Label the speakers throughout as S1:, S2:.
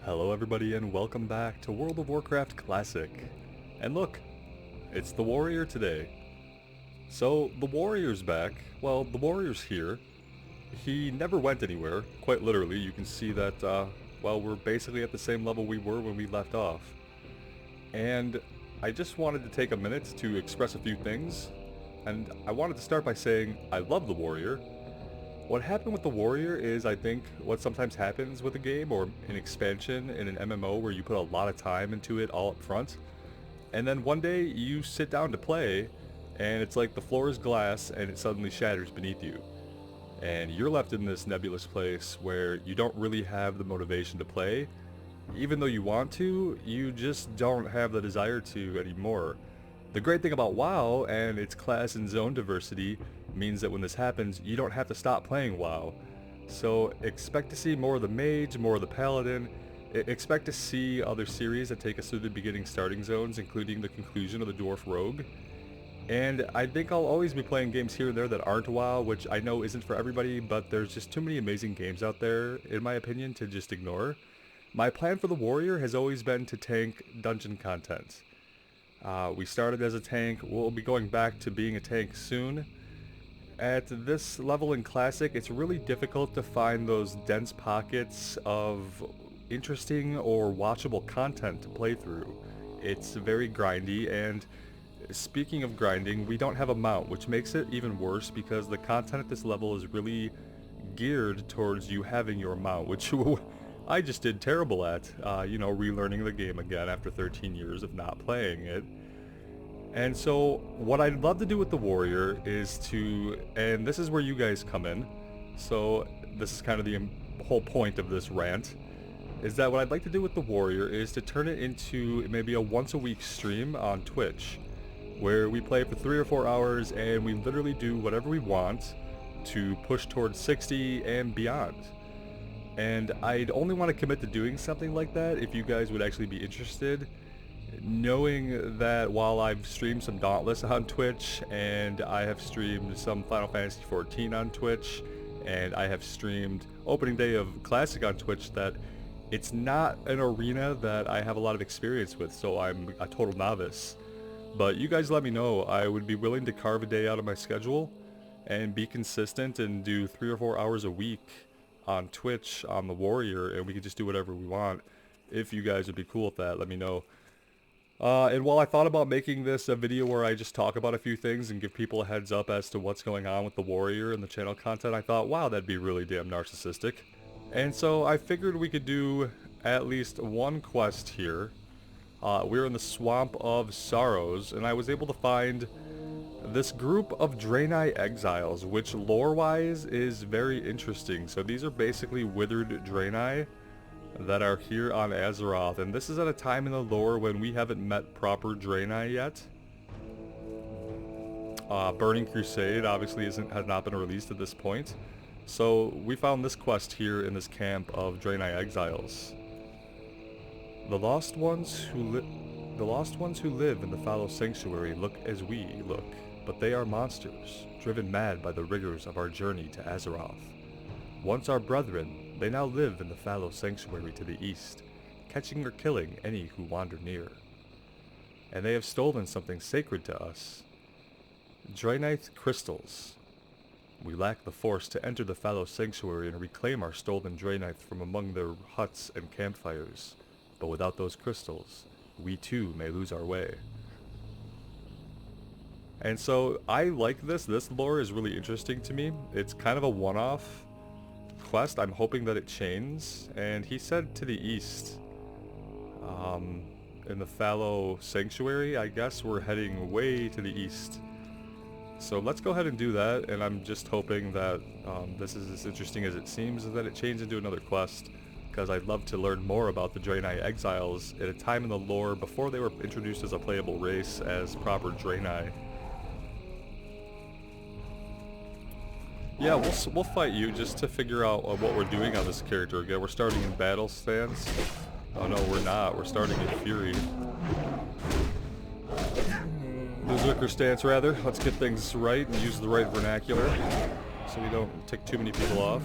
S1: Hello everybody and welcome back to World of Warcraft Classic. And look, it's the Warrior today. So the Warrior's back. Well, the Warrior's here. He never went anywhere, quite literally. You can see that, well, we're basically at the same level we were when we left off. And I just wanted to take a minute to express a few things. And I wanted to start by saying I love the Warrior. What happened with the Warrior is, I think, what sometimes happens with a game or an expansion in an MMO where you put a lot of time into it all up front, and then one day you sit down to play, and it's like the floor is glass and it suddenly shatters beneath you. And you're left in this nebulous place where you don't really have the motivation to play. Even though you want to, you just don't have the desire to anymore. The great thing about WoW and its class and zone diversity means that when this happens, you don't have to stop playing WoW. So expect to see more of the Mage, more of the Paladin. Expect to see other series that take us through the beginning starting zones, including the conclusion of the Dwarf Rogue. And I think I'll always be playing games here and there that aren't WoW, which I know isn't for everybody, but there's just too many amazing games out there, in my opinion, to just ignore. My plan for the Warrior has always been to tank dungeon content. We started as a tank, we'll be going back to being a tank soon. At this level in Classic, it's really difficult to find those dense pockets of interesting or watchable content to play through. It's very grindy, and speaking of grinding, we don't have a mount, which makes it even worse because the content at this level is really geared towards you having your mount, which I just did terrible at, relearning the game again after 13 years of not playing it. And so what I'd love to do with the Warrior is to, and this is where you guys come in, so this is kind of the whole point of this rant, is that what I'd like to do with the Warrior is to turn it into maybe a once a week stream on Twitch, where we play for 3 or 4 hours and we literally do whatever we want to push towards 60 and beyond. And I'd only want to commit to doing something like that if you guys would actually be interested, knowing that while I've streamed some Dauntless on Twitch, and I have streamed some Final Fantasy XIV on Twitch, and I have streamed opening day of Classic on Twitch, that it's not an arena that I have a lot of experience with, so I'm a total novice. But you guys let me know. I would be willing to carve a day out of my schedule and be consistent and do 3 or 4 hours a week on Twitch on the Warrior, and we could just do whatever we want. If you guys would be cool with that, let me know. And while I thought about making this a video where I just talk about a few things and give people a heads up as to what's going on with the Warrior and the channel content, I thought, wow, that'd be really damn narcissistic. And so I figured we could do at least one quest here. We're in the Swamp of Sorrows, and I was able to find this group of Draenei exiles, which lore-wise is very interesting. So these are basically withered Draenei that are here on Azeroth, and this is at a time in the lore when we haven't met proper Draenei yet. Burning Crusade obviously has not been released at this point, so we found this quest here in this camp of Draenei exiles. The lost ones who live in the fallow sanctuary look as we look, but they are monsters, driven mad by the rigors of our journey to Azeroth. Once our brethren, they now live in the fallow sanctuary to the east, catching or killing any who wander near. And they have stolen something sacred to us. Draenei crystals. We lack the force to enter the fallow sanctuary and reclaim our stolen Draenei from among their huts and campfires. But without those crystals, we too may lose our way. And so I like this. This lore is really interesting to me. It's kind of a one-off quest. I'm hoping that it chains. And he said to the east, in the fallow sanctuary. I guess we're heading way to the east. So let's go ahead and do that. And I'm just hoping that this is as interesting as it seems, and that it chains into another quest, because I'd love to learn more about the Draenei exiles at a time in the lore before they were introduced as a playable race as proper Draenei. Yeah, we'll fight you just to figure out what we're doing on this character again. We're starting in battle stance. Oh no, we're not. We're starting in fury. Berserker stance, rather. Let's get things right and use the right vernacular so we don't tick too many people off.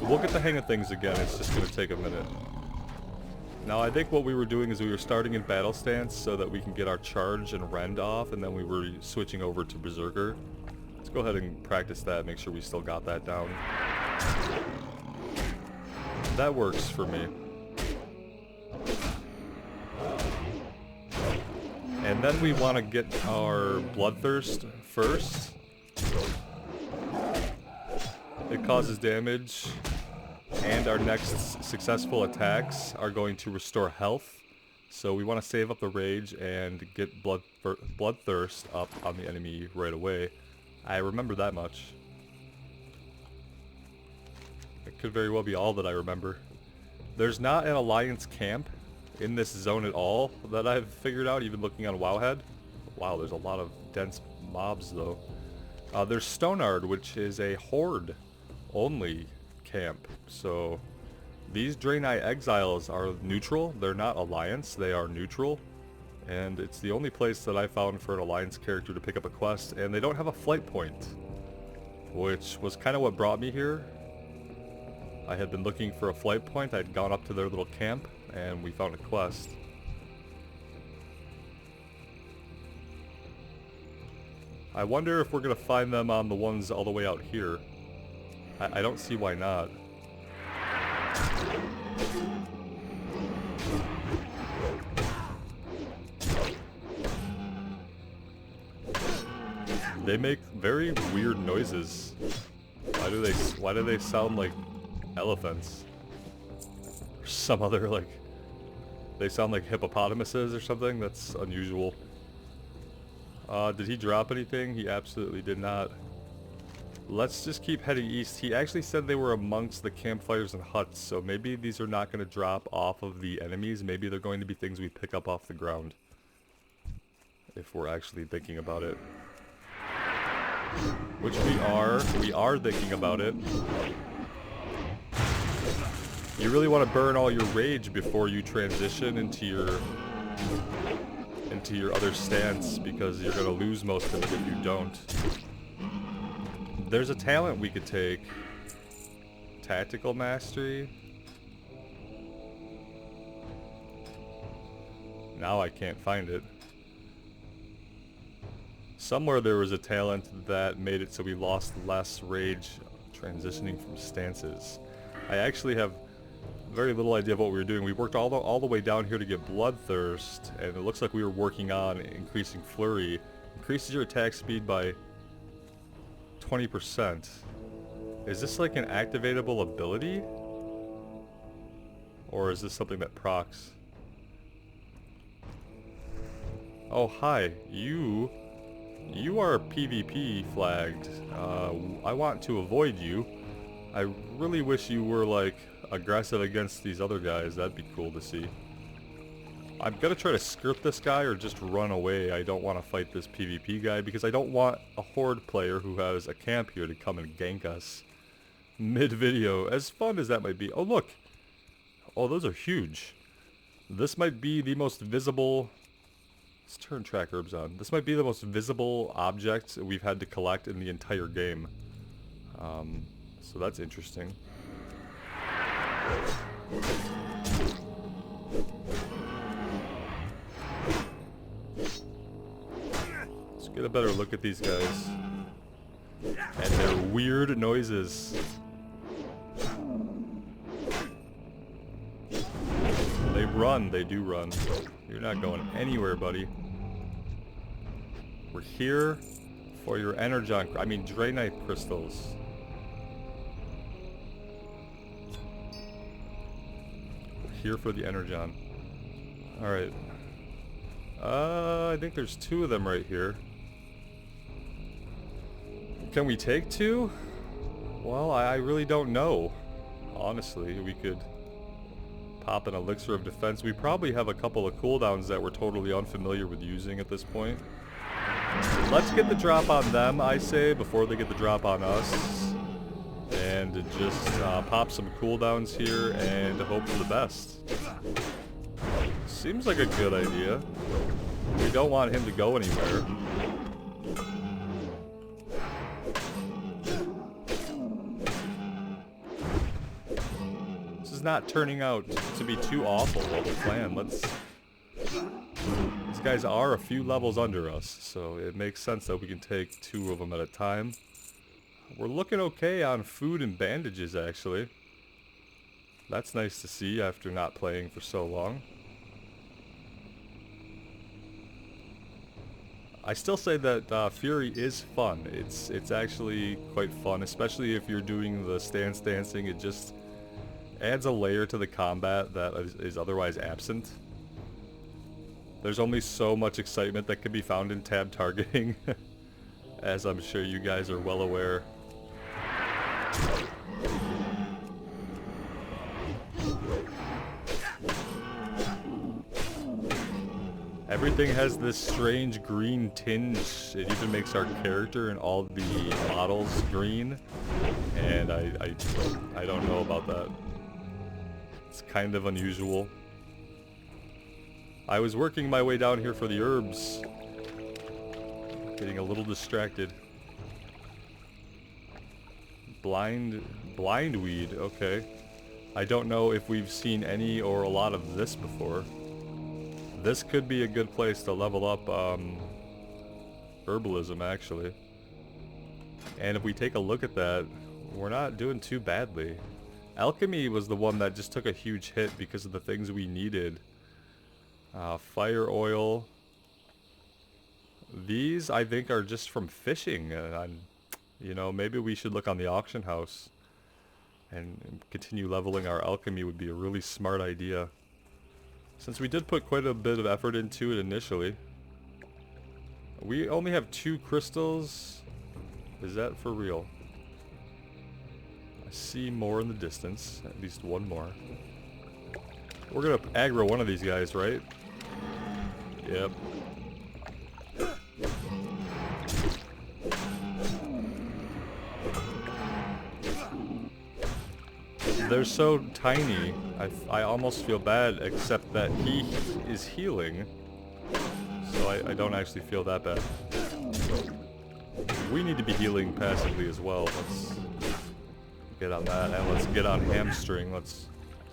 S1: We'll get the hang of things again, it's just going to take a minute. Now I think what we were doing is we were starting in battle stance so that we can get our charge and rend off, and then we were switching over to berserker. Let's go ahead and practice that, make sure we still got that down. That works for me. And then we want to get our bloodthirst first. It causes damage. And our next successful attacks are going to restore health. So we want to save up the rage and get bloodthirst up on the enemy right away. I remember that much. It could very well be all that I remember. There's not an alliance camp in this zone at all that I've figured out, even looking on WoWhead. Wow, there's a lot of dense mobs though. There's Stonard, which is a Horde only camp. So these Draenei Exiles are neutral. They're not alliance, they are neutral. And it's the only place that I found for an alliance character to pick up a quest, and they don't have a flight point, which was kind of what brought me here. I had been looking for a flight point. I'd gone up to their little camp and we found a quest. I wonder if we're gonna find them on the ones all the way out here. I don't see why not. They make very weird noises. Why do they sound like elephants? Or some other, like, they sound like hippopotamuses or something? That's unusual. Did he drop anything? He absolutely did not. Let's just keep heading east. He actually said they were amongst the campfires and huts, so maybe these are not going to drop off of the enemies. Maybe they're going to be things we pick up off the ground. If we're actually thinking about it. Which we are thinking about it. You really want to burn all your rage before you transition into your other stance, because you're going to lose most of it if you don't. There's a talent we could take. Tactical Mastery. Now I can't find it. Somewhere there was a talent that made it so we lost less rage transitioning from stances. I actually have very little idea of what we were doing. We worked all the way down here to get Bloodthirst, and it looks like we were working on increasing Flurry. Increases your attack speed by 20%. Is this like an activatable ability? Or is this something that procs? Oh, hi. You are PvP flagged. I want to avoid you. I really wish you were, like, aggressive against these other guys. That'd be cool to see. I'm gonna try to skirt this guy or just run away. I don't want to fight this PvP guy because I don't want a Horde player who has a camp here to come and gank us mid-video. As fun as that might be. Oh, look! Oh, those are huge. This might be the most visible... Let's turn track herbs on. This might be the most visible object we've had to collect in the entire game. So that's interesting. Let's get a better look at these guys. And their weird noises. They run, they do run. You're not going anywhere, buddy. We're here for your Energon, Draenei crystals. We're here for the Energon. Alright. I think there's two of them right here. Can we take two? Well, I really don't know. Honestly, we could pop an elixir of defense. We probably have a couple of cooldowns that we're totally unfamiliar with using at this point. Let's get the drop on them, I say, before they get the drop on us. And just pop some cooldowns here and hope for the best. Seems like a good idea. We don't want him to go anywhere. not turning out to be too awful of a plan. These guys are a few levels under us, so it makes sense that we can take 2 of them at a time. We're looking okay on food and bandages, actually. That's nice to see after not playing for so long. I still say that Fury is fun. It's actually quite fun, especially if you're doing the stance dancing. It just adds a layer to the combat that is otherwise absent. There's only so much excitement that can be found in tab targeting, as I'm sure you guys are well aware. Everything has this strange green tinge. It even makes our character and all the models green, and I don't know about that. It's kind of unusual. I was working my way down here for the herbs, getting a little distracted. Blind weed, okay. I don't know if we've seen any or a lot of this before. This could be a good place to level up herbalism, actually. And if we take a look at that, we're not doing too badly. Alchemy was the one that just took a huge hit because of the things we needed. Fire oil. These, I think, are just from fishing. You know, maybe we should look on the auction house and continue leveling our alchemy would be a really smart idea. Since we did put quite a bit of effort into it initially. We only have 2 crystals. Is that for real? I see more in the distance. At least one more. We're gonna aggro one of these guys, right? Yep. They're so tiny, I almost feel bad, except that he is healing, so I don't actually feel that bad. We need to be healing passively as well. Let's get on that, and let's get on Hamstring.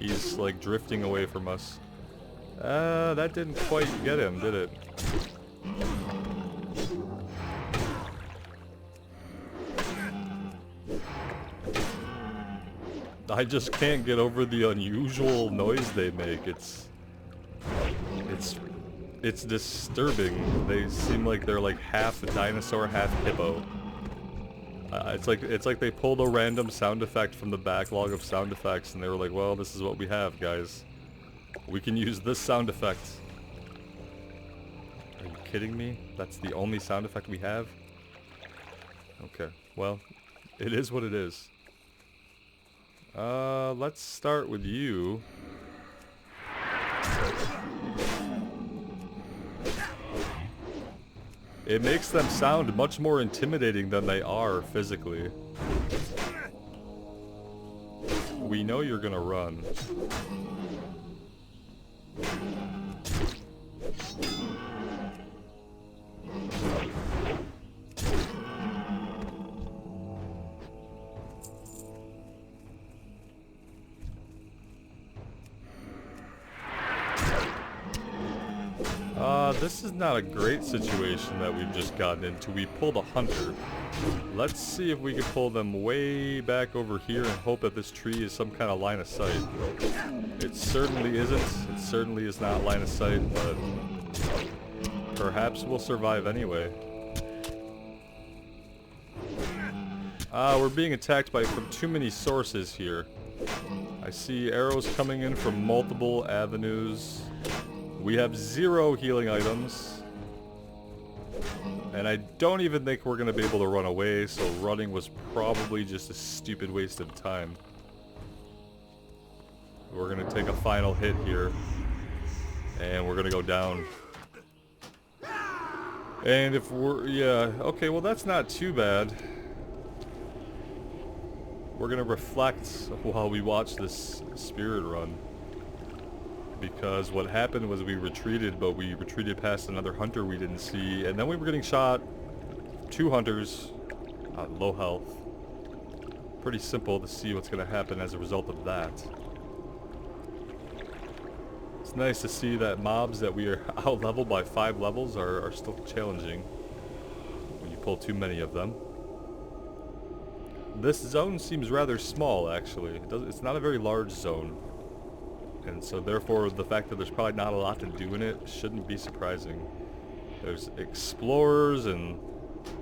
S1: He's like drifting away from us. That didn't quite get him, did it? I just can't get over the unusual noise they make. It's disturbing. They seem like they're like half dinosaur, half hippo. It's like they pulled a random sound effect from the backlog of sound effects and they were like, well, this is what we have, guys. We can use this sound effect. Are you kidding me? That's the only sound effect we have? Okay, well, it is what it is. Let's start with you. It makes them sound much more intimidating than they are physically. We know you're gonna run. This is not a great situation that we've just gotten into. We pulled a hunter. Let's see if we can pull them way back over here and hope that this tree is some kind of line of sight. It certainly isn't. It certainly is not line of sight, but perhaps we'll survive anyway. We're being attacked from too many sources here. I see arrows coming in from multiple avenues. We have 0 healing items. And I don't even think we're going to be able to run away, so running was probably just a stupid waste of time. We're going to take a final hit here. And we're going to go down. And if we're... yeah, okay, well that's not too bad. We're going to reflect while we watch this spirit run. Because what happened was we retreated, but we retreated past another hunter we didn't see, and then we were getting shot. 2 hunters, low health. Pretty simple to see what's going to happen as a result of that. It's nice to see that mobs that we are out-leveled by 5 levels are still challenging when you pull too many of them. This zone seems rather small, actually. It's not a very large zone. And so therefore, the fact that there's probably not a lot to do in it shouldn't be surprising. There's explorers and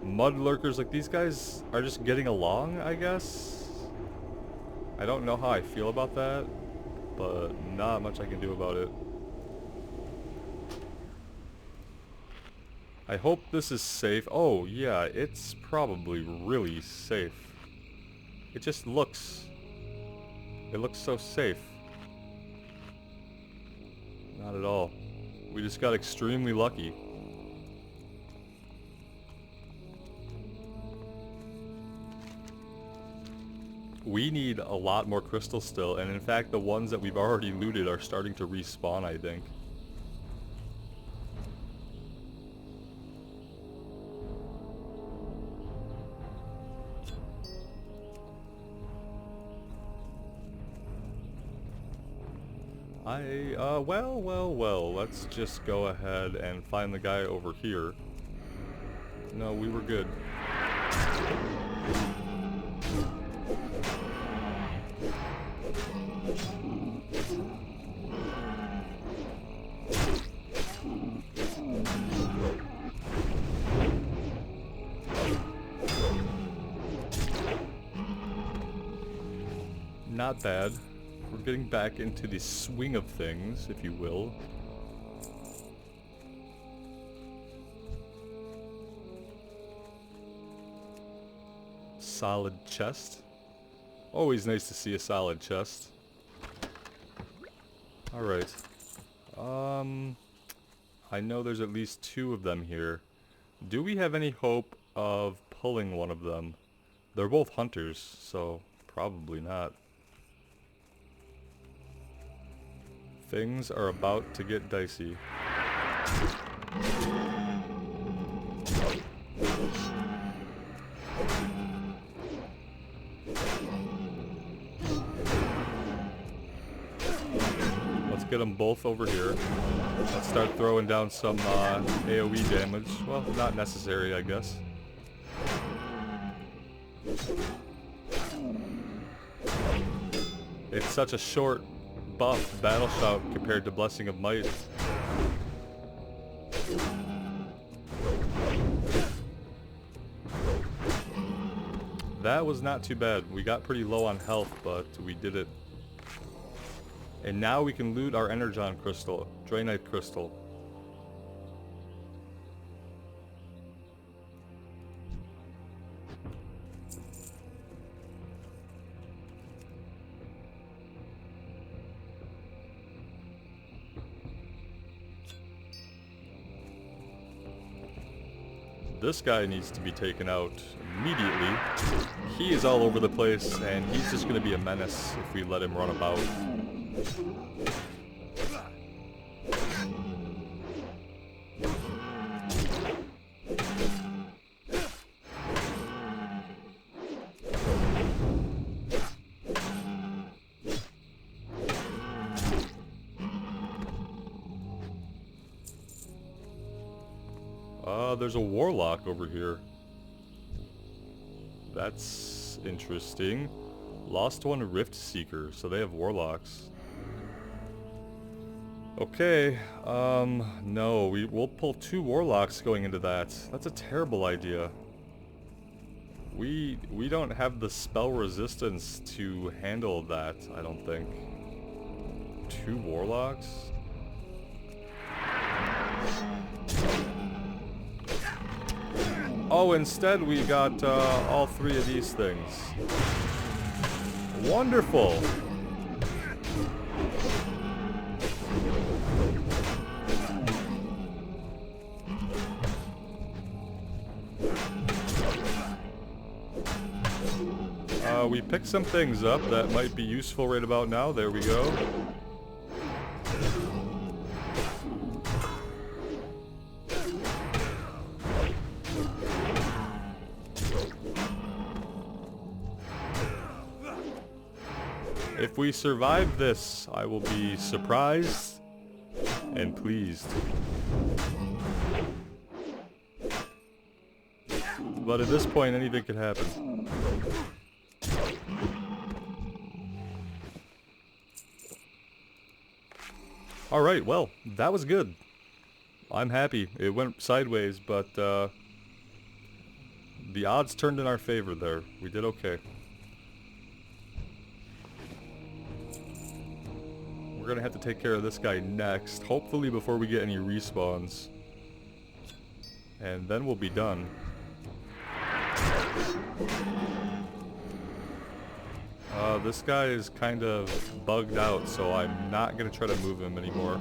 S1: mud lurkers. Like, these guys are just getting along, I guess? I don't know how I feel about that, but not much I can do about it. I hope this is safe. Oh, yeah, it's probably really safe. It just looks... It looks so safe. Not at all. We just got extremely lucky. We need a lot more crystals still, and in fact the ones that we've already looted are starting to respawn, I think. Well, let's just go ahead and find the guy over here. No, we were good. Not bad. We're getting back into the swing of things, if you will. Solid chest. Always nice to see a solid chest. Alright. I know there's at least 2 of them here. Do we have any hope of pulling one of them? They're both hunters, so probably not. Things are about to get dicey. Let's get them both over here. Let's start throwing down some AoE damage. Well, not necessary, I guess. It's such a short buff battle shout compared to Blessing of Might. That was not too bad. We got pretty low on health, but we did it. And now we can loot our Energon crystal, Draenite crystal. This guy needs to be taken out immediately. He is all over the place, and he's just going to be a menace if we let him run about. There's a warlock over here. That's interesting. Lost One Rift Seeker, so they have warlocks. Okay, no, we'll pull 2 warlocks going into that. That's a terrible idea. We don't have the spell resistance to handle that, I don't think. 2 warlocks? Oh, instead we got all 3 of these things. Wonderful! We picked some things up that might be useful right about now. There we go. If we survive this, I will be surprised and pleased. But at this point, anything could happen. Alright, well, that was good. I'm happy. It went sideways, but the odds turned in our favor there. We did okay. We're gonna have to take care of this guy next, hopefully before we get any respawns. And then we'll be done. This guy is kind of bugged out, so I'm not gonna try to move him anymore.